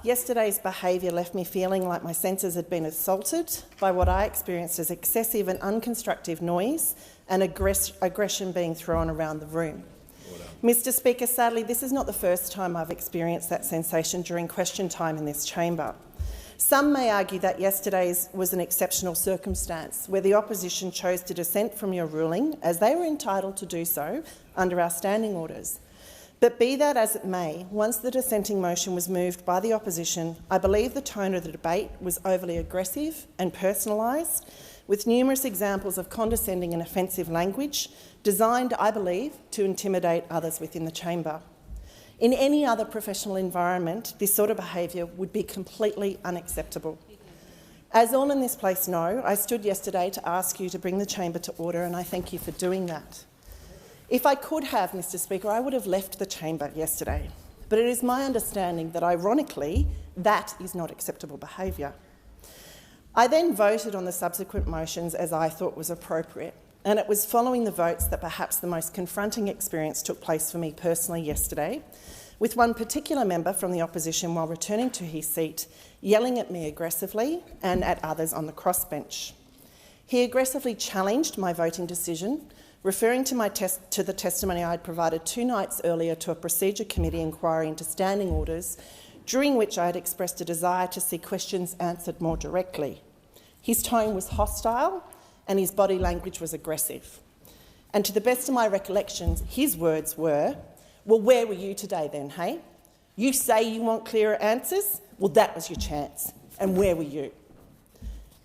yesterday's behaviour left me feeling like my senses had been assaulted by what I experienced as excessive and unconstructive noise and aggression being thrown around the room. Mr Speaker, sadly, this is not the first time I've experienced that sensation during question time in this chamber. Some may argue that yesterday's was an exceptional circumstance where the opposition chose to dissent from your ruling, as they were entitled to do so under our standing orders. But be that as it may, once the dissenting motion was moved by the opposition, I believe the tone of the debate was overly aggressive and personalised, with numerous examples of condescending and offensive language designed, I believe, to intimidate others within the chamber. In any other professional environment, this sort of behaviour would be completely unacceptable. As all in this place know, I stood yesterday to ask you to bring the chamber to order, and I thank you for doing that. If I could have, Mr Speaker, I would have left the chamber yesterday, but it is my understanding that, ironically, that is not acceptable behaviour. I then voted on the subsequent motions as I thought was appropriate, and it was following the votes that perhaps the most confronting experience took place for me personally yesterday, with one particular member from the opposition, while returning to his seat, yelling at me aggressively and at others on the crossbench. He aggressively challenged my voting decision, referring to the testimony I had provided 2 nights earlier to a procedure committee inquiry into standing orders, during which I had expressed a desire to see questions answered more directly. His tone was hostile and his body language was aggressive. And to the best of my recollections, his words were, "Well, where were you today then, hey? You say you want clearer answers? Well, that was your chance. And where were you?"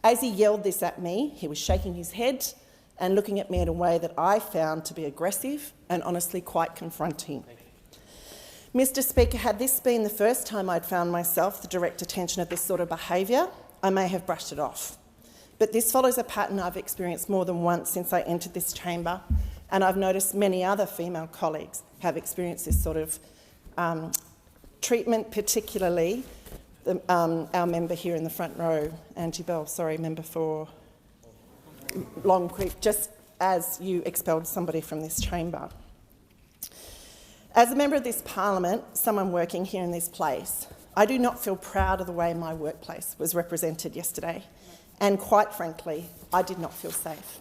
As he yelled this at me, he was shaking his head and looking at me in a way that I found to be aggressive and honestly quite confronting. Mr Speaker, had this been the first time I'd found myself the direct attention of this sort of behaviour, I may have brushed it off. But this follows a pattern I've experienced more than once since I entered this chamber, and I've noticed many other female colleagues have experienced this sort of treatment, particularly our member here in the front row, Angie Bell, member for Long Creek, just as you expelled somebody from this chamber. As a member of this parliament, someone working here in this place, I do not feel proud of the way my workplace was represented yesterday, and quite frankly, I did not feel safe.